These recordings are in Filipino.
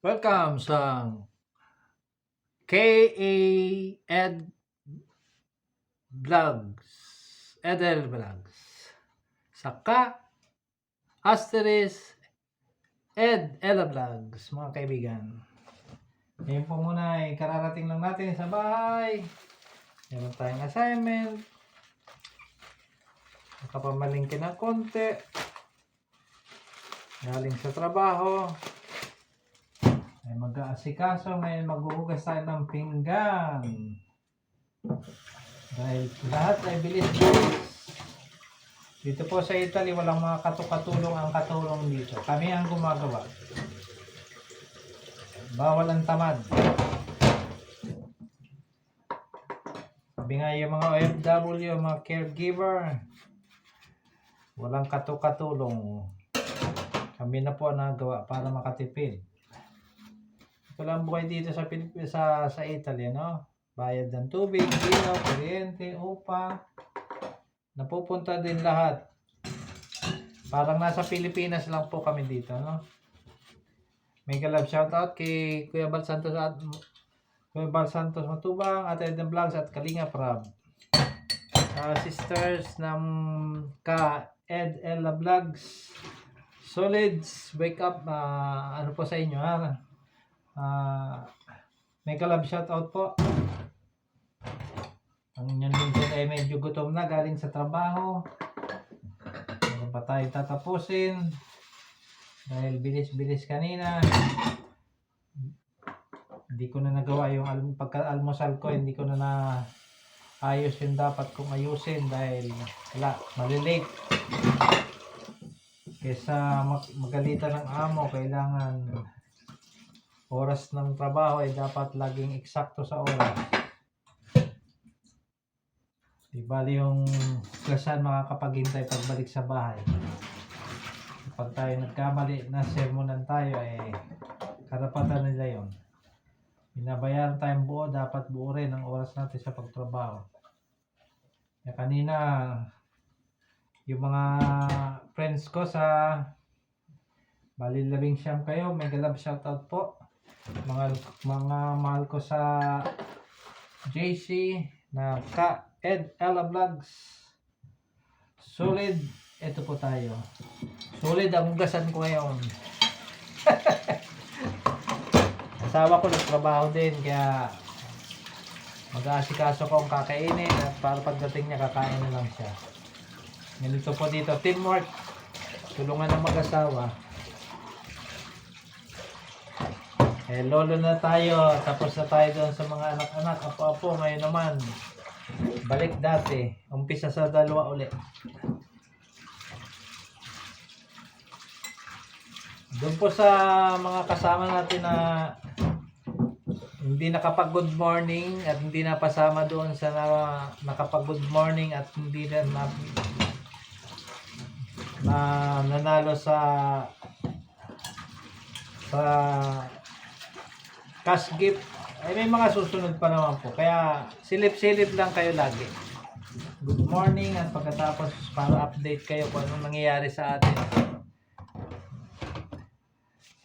Welcome sa KA Ed Vlogs, Edel Vlogs. Saka Asteris Ed Ella Vlogs, mga kaibigan. Ngayon po muna ay kararating lang natin sa bahay. Meron tayong assignment. Nakapamalingkin ng konti. Galing sa trabaho. Ay mag-aasikaso, ngayon maghuhugas tayo ng pinggan. Dahil lahat ay bilis-bilis. Dito po sa Italy, walang mga katulong ang katulong dito. Kami ang gumagawa. Bawal ang tamad. Sabi nga yung mga OFW, mga caregiver, walang katulong. Kami na po ang nagawa para makatipid. Ito lang buhay dito sa Italy, no? Bayad ng tubig, ilaw, kuryente, upa. Napupunta din lahat. Parang nasa Pilipinas lang po kami dito, no? May galab shoutout kay Kuya Bal Santos Matubang, Ate Eden Vlogs at Kalinga Prab. Sisters ng Ed Ella Vlogs. Solids, wake up. Ano po sa inyo, ha? May kalab shoutout po. Ang yan minsan ay medyo gutom na galing sa trabaho. Meron pa tayo tatapusin. Dahil bilis-bilis kanina. Hindi ko na nagawa yung pagka-almusal ko. Hindi ko na ayos yung dapat kong ayusin. Dahil wala, malilate. Kesa magalitan ng amo, kailangan oras ng trabaho ay dapat laging eksakto sa oras. Di bali yung klasan makakapaghintay pagbalik sa bahay. Kapag tayo nagkamali na sermonan tayo, karapatan nila yon. Binabayaran tayong buo, dapat buo rin ang oras natin sa pagtrabaho. Kaya kanina, yung mga friends ko sa bali 11 kayo, may galab shoutout po. Mga mahal ko sa JC na Ed Ella Vlogs. Solid, ito po tayo. Solid ang hugasan ko ngayon. Asawa ko nagtrabaho din, kaya mag-aasikaso ko ang kakainin at para pagdating niya kakain na lang siya. Ganito po dito, teamwork. Tulungan ng mag-asawa. Lolo na tayo, tapos na tayo doon sa mga anak-anak, apo-apo. Ngayon naman, balik dati, umpisa sa 2 ulit. Doon po sa mga kasama natin na hindi nakapag good morning at hindi napasama doon sa nakapag good morning at hindi na nanalo sa cash gift, ay may mga susunod pa naman po. Kaya silip-silip lang kayo lagi. Good morning at pagkatapos para update kayo kung anong nangyayari sa atin.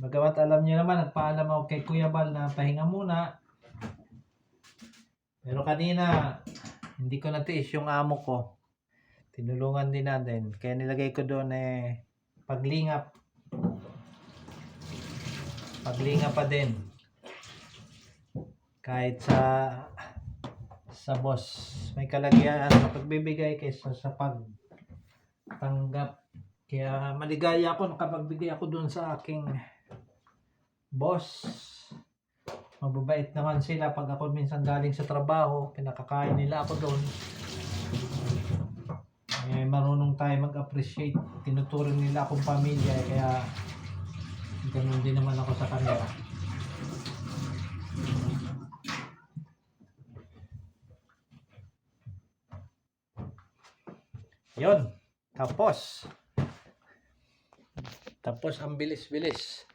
Bagamat alam nyo naman, nagpaalam ako kay Kuya Bal na pahinga muna. Pero kanina, hindi ko natiis yung amo ko. Tinulungan din natin. Kaya nilagay ko doon paglingap. Paglingap pa din. Kahit sa boss. May kalagyan sa pagbibigay kaysa sa pagtanggap. Kaya maligaya ako nakapagbigay ako doon sa aking boss. Mababait naman sila pag ako minsan galing sa trabaho. Pinakakain nila ako doon. Marunong tayo mag-appreciate. Tinuturing nila akong pamilya. Kaya ganun din naman ako sa kanila. Yon. Tapos ang bilis-bilis.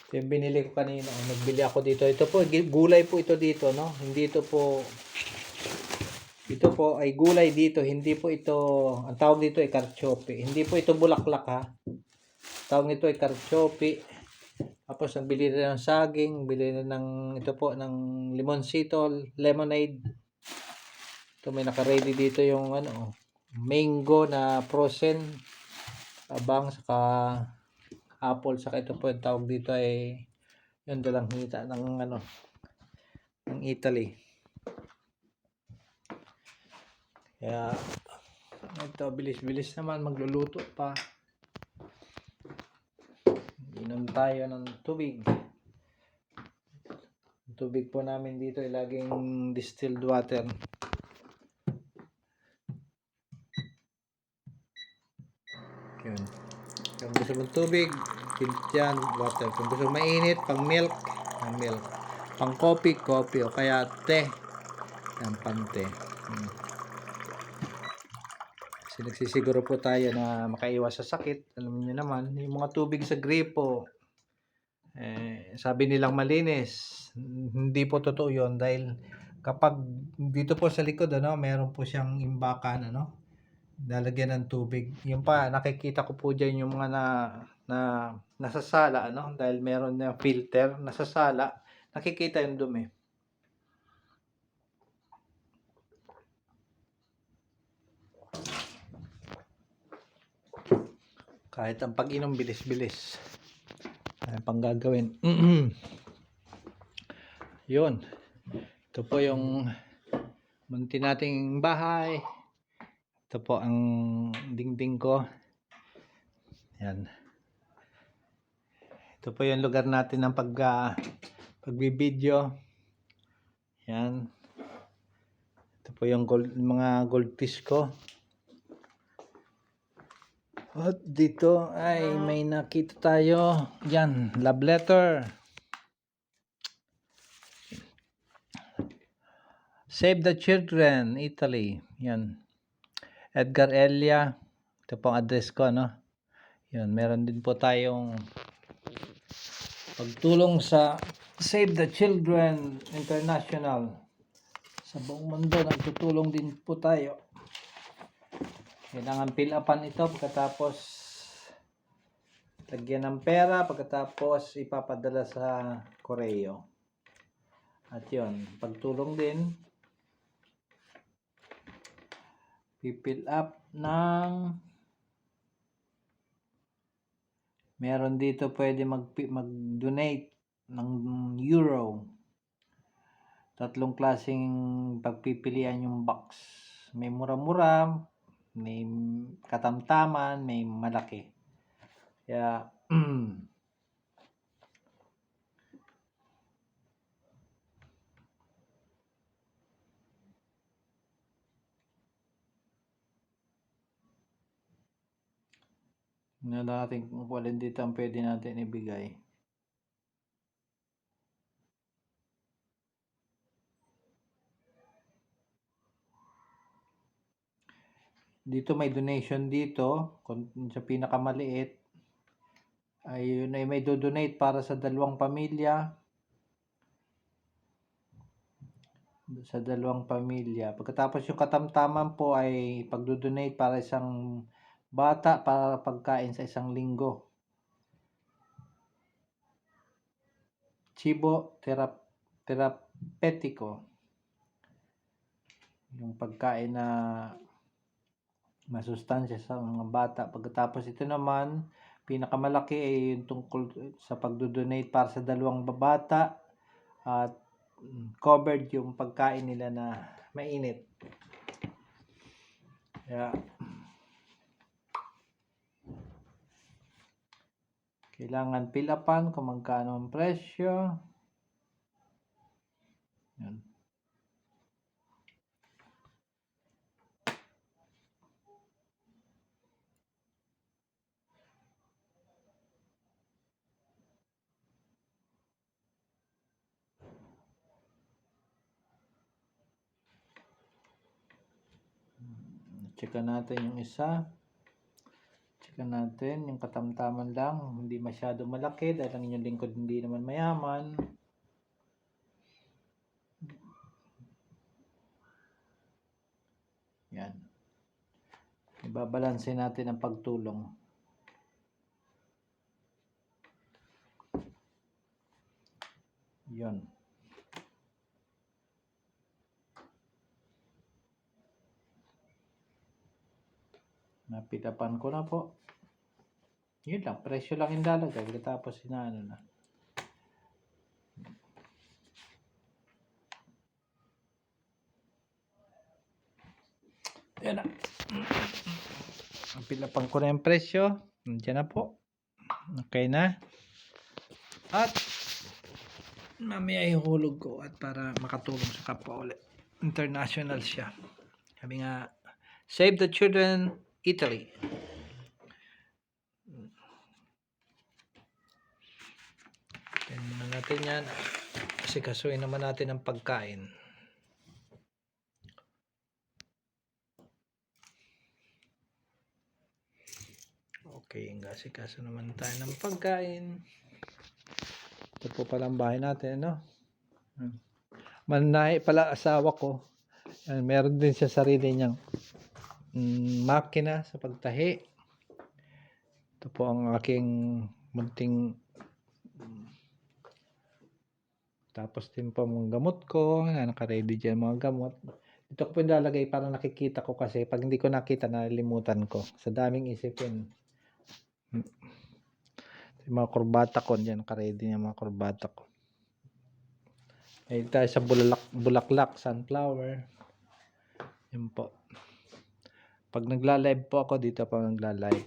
Ito yung binili ko kanina. Nagbili ako dito. Ito po, gulay po ito dito, no? Hindi ito po ay gulay dito. Hindi po ito, ang tawag dito ay karchope. Hindi po ito bulaklak, ha? Tawag nito ay karchope. Tapos nagbili rin ng saging, bili rin ng ito po ng limonsito, lemonade. Ito may naka-ready dito yung ano, mango na frozen, abang saka apple, saka ito po yung tawag dito ay yung dalang hita ng ano ng Italy. Kaya ito bilis-bilis naman, magluluto pa. Inom tayo ng tubig. Ang tubig po namin dito ay laging distilled water. Yun. Kung gusto mong tubig, yan, water. Kung gusto mainit, pang milk, pang milk. Pang coffee, coffee. O kaya te. Yan, pang te. Kasi nagsisiguro po tayo na makaiwas sa sakit. Alam niyo naman, yung mga tubig sa gripo, sabi nilang malinis. Hindi po totoo yun dahil kapag dito po sa likod, ano, meron po siyang imbakan, ano, lalagyan ng tubig. Yung pa, nakikita ko po dyan yung mga na nasasala, ano, dahil meron na filter, nasasala, nakikita yung dumi. Kahit ang pag-inom, bilis-bilis. Ay, pang gagawin. Yun. Ito po yung munti nating bahay. Ito po ang dingding ko. Yan. Ito po yung lugar natin ng pagbibideo. Yan. Ito po yung mga goldfish ko. At dito ay may nakita tayo. Yan, love letter. Save the Children, Italy. Yan. Edgar Elia. Ito po ang address ko, no? Yan, meron din po tayong pagtulong sa Save the Children International. Sa buong mundo, nagtutulong din po tayo. Kailangan fill upan ito pagkatapos lagyan ng pera, pagkatapos ipapadala sa koreo. At yun, pagtulong din, pipill up ng meron dito pwede mag-donate ng euro. 3 klaseng pagpipilian yung box. May mura-mura, may katamtaman, may malaki. Kaya na natin kung alin dito ang pwede natin ibigay. Dito may donation dito, kung sa pinakamaliit ay yun ay may do-donate para sa 2 pamilya. Sa 2 pamilya. Pagkatapos yung katamtaman po ay pagdo-donate para isang bata para pagkain sa 1 linggo. Chibo terapetiko. Yung pagkain na masustansya sa mga bata. Pagkatapos ito naman, pinakamalaki ay yung tungkol sa pagdo-donate para sa 2 bata at covered yung pagkain nila na mainit. Kaya kailangan fill upan kung magkano ang presyo. Yan. Checkan natin yung isa. Checkan natin yung katamtaman lang. Hindi masyado malaki dahil ang inyong lingkod hindi naman mayaman. Yan. Ibabalanse natin ang pagtulong. Yun. Napitapan ko na po. Yun lang, presyo lang yung lalagay. Tapos inaano na. Yan na. Napitapan ko na yung presyo. Nandiyan na po. Okay na. At mamaya ihulog ko at para makatulong sa kapwa ulit. International siya. Sabi nga, Save the Children, Italy. Tingnan natin yan. Kasi kasuin naman natin ang pagkain. Okay, kasi kaso naman tayo ng pagkain. Ito po palang bahay natin, no? Mananahi pala asawa ko. Meron din siya sarili niyang makina sa pagtahi. Ito po ang aking munting tapos din po mga gamot ko. Naka-ready dyan mga gamot. Ito ko po nilalagay para nakikita ko kasi pag hindi ko nakita nalilimutan ko. Sa daming isipin. Yung mga kurbata ko dyan. Naka-ready yung mga kurbata ko. Ay tayo sa bulaklak, sunflower. Yun po. Pag nagla-live po ako, dito po nagla-live.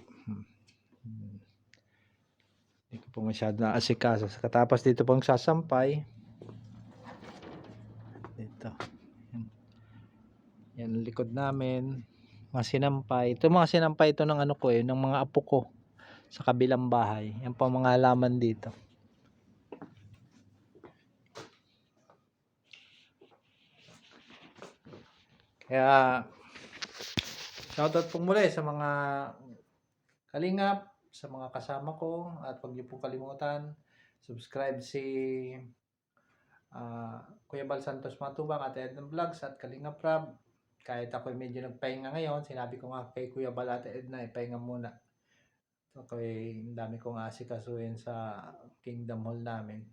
Hindi ko po masyado naasikaso. Katapos dito po sasampay. Dito. Yan ang likod namin. Mga sinampay. Ito mga sinampay ito ng ano ko ng mga apo ko. Sa kabilang bahay. Yan po mga halaman dito. Kaya shoutout po muli sa mga kalingap, sa mga kasama ko, at huwag niyo pong kalimutan subscribe si Kuya Bal Santos Matubang at Edna Vlogs at Kalingap Rab. Kahit ako medyo nagpahinga ngayon, sinabi ko nga kay Kuya Bal at Edna, ipahinga muna. Okay, dami kong asikasuhin sa Kingdom Hall namin.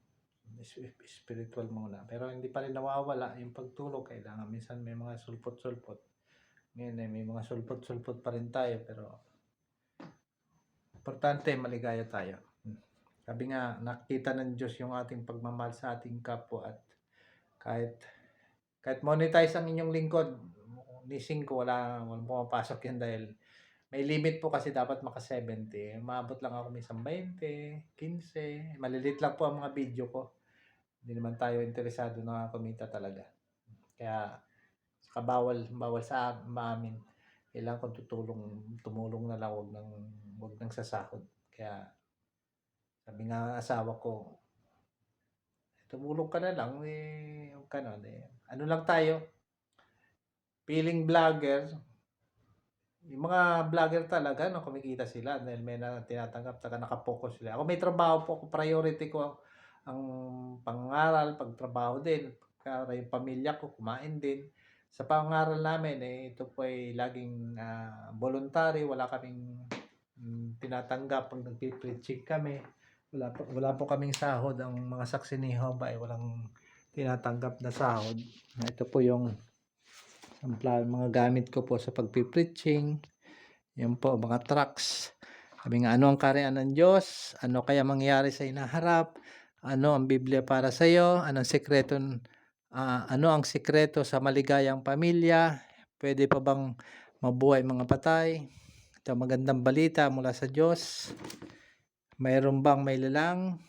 Spiritual muna. Pero hindi pa rin nawawala yung pagtulog. Kailangan minsan may mga sulpot-sulpot. Ngayon may mga sulpot-sulpot pa rin tayo. Pero importante maligaya tayo. Sabi nga, nakita ng Diyos yung ating pagmamahal sa ating kapwa at kahit monetize ang inyong lingkod, nising ko walang pumapasok yan dahil may limit po kasi dapat maka 70. Maabot lang ako minsan 20, 15. Malilit lang po ang mga video ko. Hindi naman tayo interesado na kumita talaga. Kaya bawal sa amin. Kailangan kong tumulong na lang, wag nang sasahod. Kaya sabi nga asawa ko, tumulong ka na lang, ano lang tayo, feeling vlogger, yung mga vlogger talaga, no, kumikita sila dahil may tinatanggap, nakapokus sila. Ako may trabaho po, priority ko ang pangaral, pagtrabaho din, para yung pamilya ko, kumain din. Sa pangaral namin, ito po ay laging voluntary, wala kaming tinatanggap pag nagpipreaching kami. Wala po kaming sahod. Ang mga saksi ni Jehovah ay walang tinatanggap na sahod. Ito po yung mga gamit ko po sa pagpipreaching. Yan po, mga tracks. Sabi nga, ano ang kaharian ng Diyos? Ano kaya mangyari sa inaharap? Ano ang Biblia para sa iyo? Ano ang sikreto sa maligayang pamilya? Pwede pa bang mabuhay mga patay? Ito magandang balita mula sa Diyos. Mayroon bang may lalang?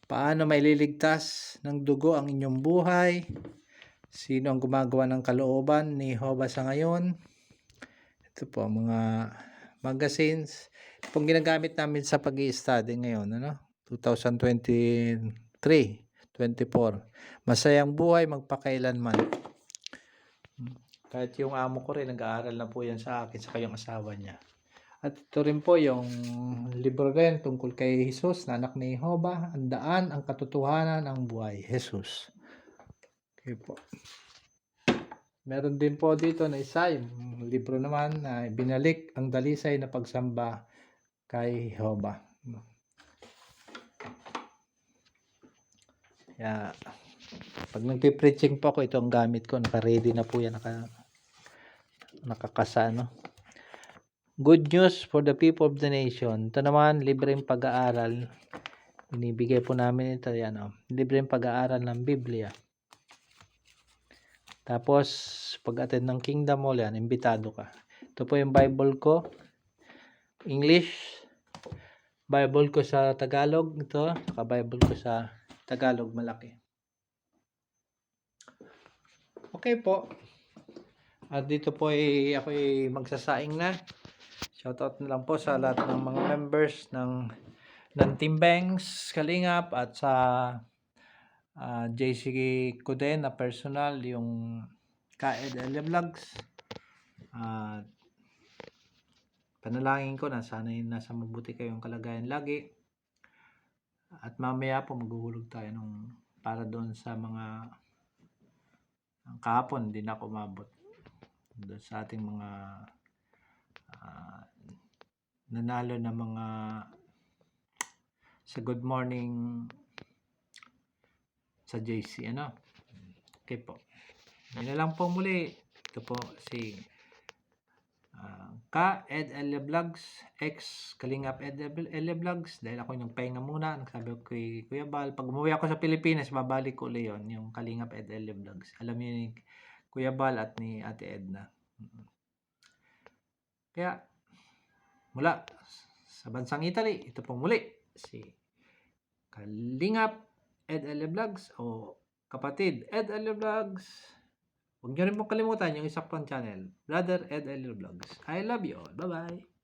Paano maililigtas ng dugo ang inyong buhay? Sino ang gumagawa ng kalooban ni Jehovah sa ngayon? Ito po mga magazines. Ito pong ginagamit namin sa pag-i-study ngayon, 2023, 24. Masayang buhay magpakailanman. Kahit yung amo ko rin, nag-aaral na po yan sa akin, sa kayong asawa niya. At ito rin po yung libro rin tungkol kay Jesus, na anak ni Jehovah, ang daan, ang katotohanan, ang buhay. Jesus. Okay po. Meron din po dito na isa, yung libro naman na binalik ang dalisay na pagsamba kay Jehovah. Kaya, pag nagpe-preaching po ako, ito ang gamit ko. Naka-ready na po yan. Nakakasa, no? Good news for the people of the nation. Ito naman, libreng pag-aaral. Binibigay po namin ito. Yan, oh. Libreng pag-aaral ng Biblia. Tapos, pag-attend ng Kingdom Hall, yan, imbitado ka. Ito po yung Bible ko. English. Bible ko sa Tagalog. Ito. Naka-Bible ko sa Tagalog malaki. Okay po. At dito po ako magsasaing na. Shoutout na lang po sa lahat ng mga members ng Team Banks, Kalingap at sa JC Kuden na personal, yung Kaed Elia Vlogs. Panalangin ko na sana nasa mabuti kayong kalagayan lagi. At mamaya po maghuhulog tayo para doon sa mga kahapon hindi na ako umabot doon sa ating mga nanalo na mga sa good morning sa JC, ano? Okay po. Yun na lang po muli. Ito po si Ed Elia Vlogs, Kalingap Ed Elia Vlogs. Dahil ako yung pahinga muna, nagsabi ko kay Kuya Bal, pag umuwi ako sa Pilipinas, babalik ko ulit yun, yung Kalingap Ed Elia Vlogs. Alam niyo ni Kuya Bal at ni Ate Edna. Kaya, mula sa bansang Italy, ito pong muli si Kalingap Ed Elia Vlogs o kapatid Ed Elia Vlogs. Huwag niyo rin pong kalimutan yung isa pang channel, Brother Ed Elia Vlogs. I love you all. Bye-bye.